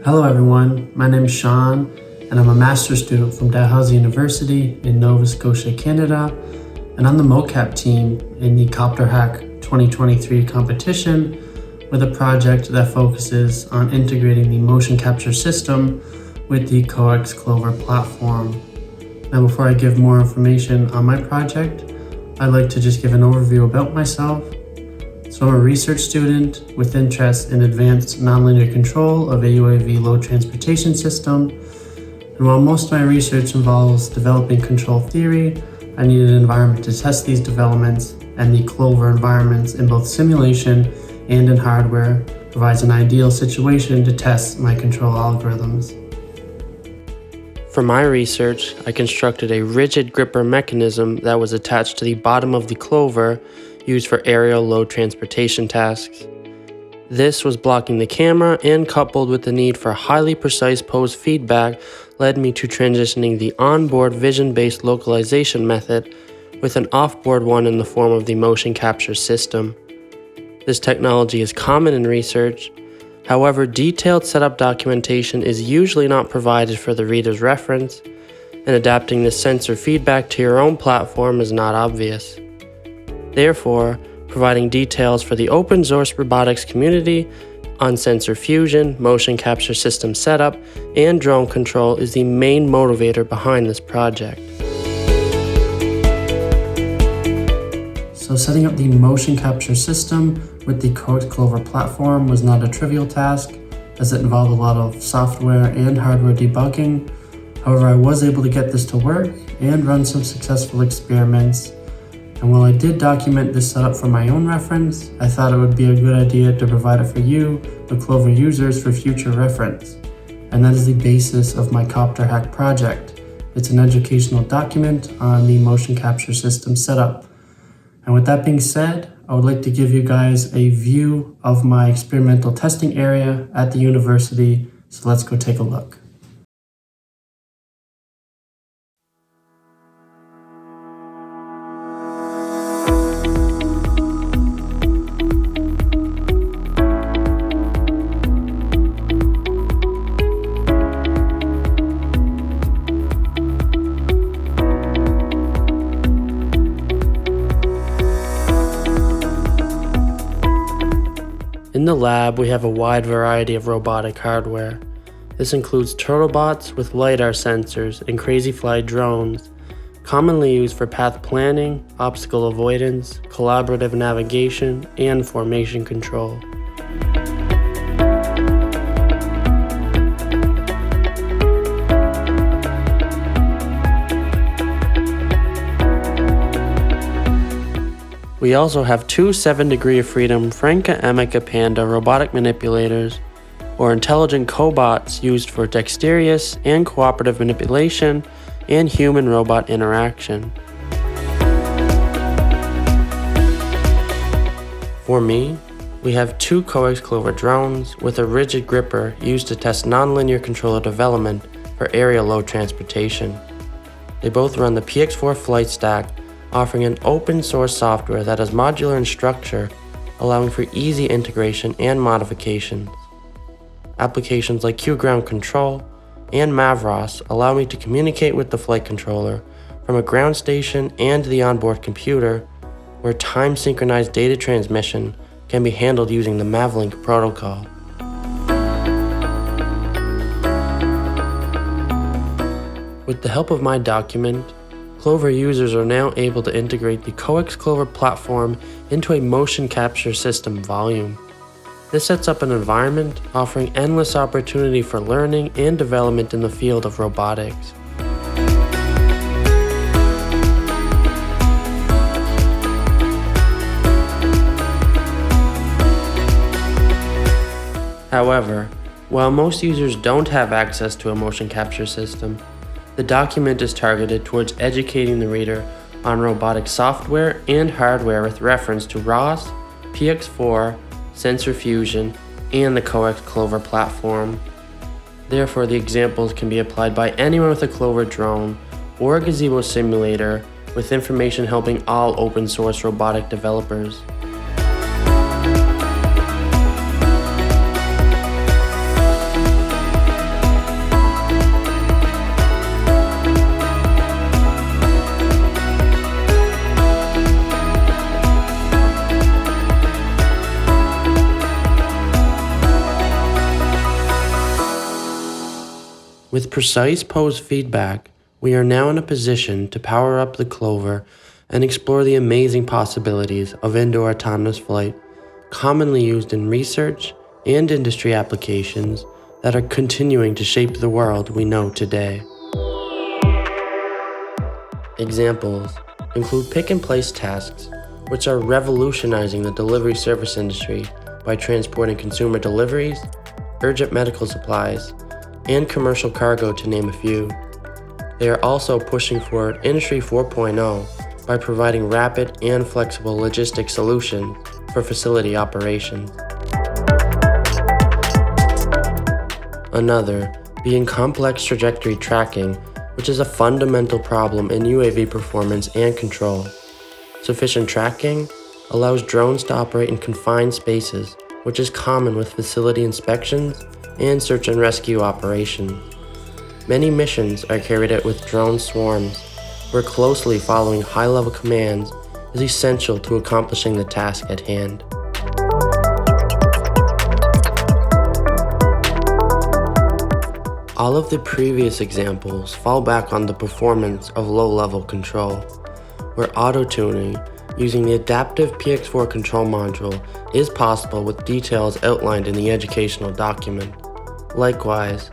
Hello everyone, my name is Sean and I'm a master's student from Dalhousie University in Nova Scotia, Canada, and I'm the MoCap team in the CopterHack 2023 competition with a project that focuses on integrating the motion capture system with the Clover platform. Now before I give more information on my project, I'd like to just give an overview about myself. So I'm a research student with interest in advanced nonlinear control of a UAV load transportation system. And while most of my research involves developing control theory, I needed an environment to test these developments, and the Clover environments in both simulation and in hardware provides an ideal situation to test my control algorithms. For my research, I constructed a rigid gripper mechanism that was attached to the bottom of the Clover used for aerial load transportation tasks. This was blocking the camera, and coupled with the need for highly precise pose feedback led me to transitioning the onboard vision-based localization method with an offboard one in the form of the motion capture system. This technology is common in research. However, detailed setup documentation is usually not provided for the reader's reference, and adapting the sensor feedback to your own platform is not obvious. Therefore, providing details for the open source robotics community on sensor fusion, motion capture system setup, and drone control is the main motivator behind this project. So setting up the motion capture system with the Clover platform was not a trivial task, as it involved a lot of software and hardware debugging. However, I was able to get this to work and run some successful experiments. And while I did document this setup for my own reference, I thought it would be a good idea to provide it for you, the Clover users, for future reference. And that is the basis of my CopterHack project. It's an educational document on the motion capture system setup. And with that being said, I would like to give you guys a view of my experimental testing area at the university. So let's go take a look. In the lab, we have a wide variety of robotic hardware. This includes turtlebots with LiDAR sensors and crazy-fly drones, commonly used for path planning, obstacle avoidance, collaborative navigation, and formation control. We also have two 7 Degree of Freedom Franca Amica Panda robotic manipulators, or intelligent cobots used for dexterous and cooperative manipulation and human-robot interaction. For me, we have two Clover drones with a rigid gripper used to test nonlinear controller development for aerial load transportation. They both run the PX4 flight stack, offering an open source software that is modular in structure, allowing for easy integration and modifications. Applications like Q-Ground Control and Mavros allow me to communicate with the flight controller from a ground station and the onboard computer, where time-synchronized data transmission can be handled using the Mavlink protocol. With the help of my document, Clover users are now able to integrate the Clover platform into a motion capture system volume. This sets up an environment offering endless opportunity for learning and development in the field of robotics. However, while most users don't have access to a motion capture system, the document is targeted towards educating the reader on robotic software and hardware with reference to ROS, PX4, sensor fusion, and the Clover platform. Therefore, the examples can be applied by anyone with a Clover drone or a gazebo simulator, with information helping all open source robotic developers. With precise pose feedback, we are now in a position to power up the Clover and explore the amazing possibilities of indoor autonomous flight, commonly used in research and industry applications that are continuing to shape the world we know today. Examples include pick-and-place tasks, which are revolutionizing the delivery service industry by transporting consumer deliveries, urgent medical supplies, and commercial cargo, to name a few. They are also pushing for Industry 4.0 by providing rapid and flexible logistics solutions for facility operations. Another being complex trajectory tracking, which is a fundamental problem in UAV performance and control. Sufficient tracking allows drones to operate in confined spaces, which is common with facility inspections and search and rescue operations. Many missions are carried out with drone swarms, where closely following high-level commands is essential to accomplishing the task at hand. All of the previous examples fall back on the performance of low-level control, where auto-tuning using the adaptive PX4 control module is possible with details outlined in the educational document. Likewise,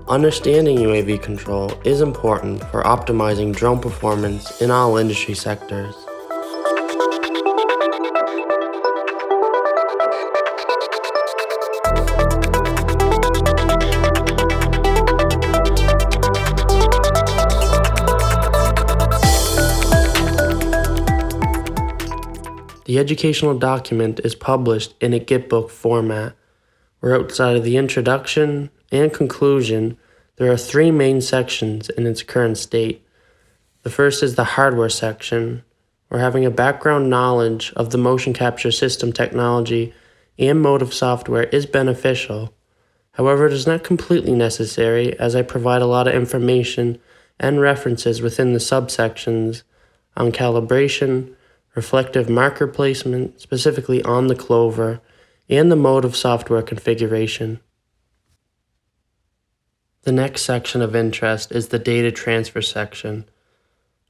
understanding UAV control is important for optimizing drone performance in all industry sectors. The educational document is published in a Gitbook format, where outside of the introduction and conclusion, there are three main sections in its current state. The first is the hardware section, where having a background knowledge of the motion capture system technology and motive software is beneficial. However, it is not completely necessary, as I provide a lot of information and references within the subsections on calibration, reflective marker placement, specifically on the Clover, and the motive software configuration. The next section of interest is the data transfer section.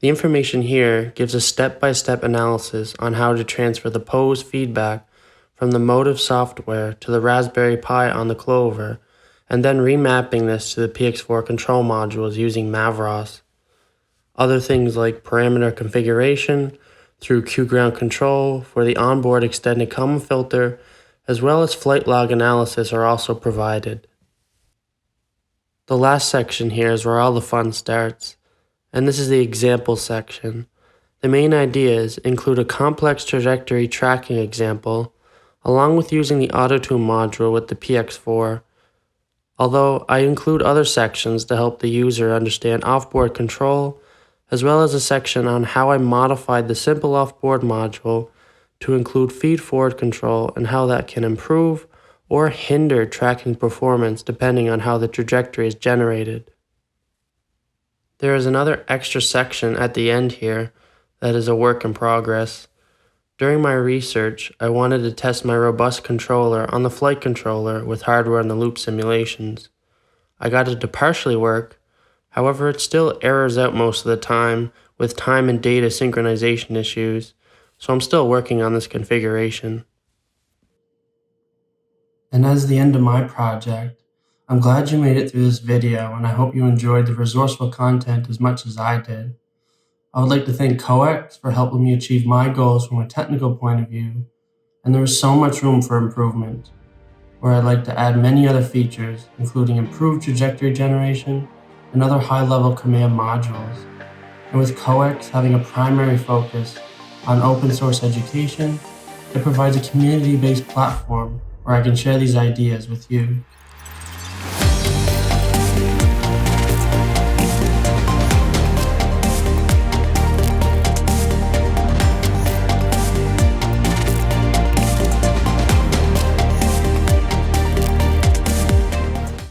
The information here gives a step-by-step analysis on how to transfer the pose feedback from the motive software to the Raspberry Pi on the Clover, and then remapping this to the PX4 control modules using Mavros. Other things like parameter configuration through QGround control for the onboard extended common filter, as well as flight log analysis, are also provided. The last section here is where all the fun starts, and this is the example section. The main ideas include a complex trajectory tracking example, along with using the AutoTune module with the PX4, although I include other sections to help the user understand offboard control, as well as a section on how I modified the simple offboard module to include feed-forward control and how that can improve or hinder tracking performance depending on how the trajectory is generated. There is another extra section at the end here that is a work in progress. During my research, I wanted to test my robust controller on the flight controller with hardware-in-the-loop simulations. I got it to partially work. However, it still errors out most of the time with time and data synchronization issues, so I'm still working on this configuration. And as the end of my project, I'm glad you made it through this video, and I hope you enjoyed the resourceful content as much as I did. I would like to thank COEX for helping me achieve my goals from a technical point of view, and there is so much room for improvement, where I'd like to add many other features, including improved trajectory generation and other high-level command modules. And with COEX having a primary focus on open source education, it provides a community-based platform where I can share these ideas with you.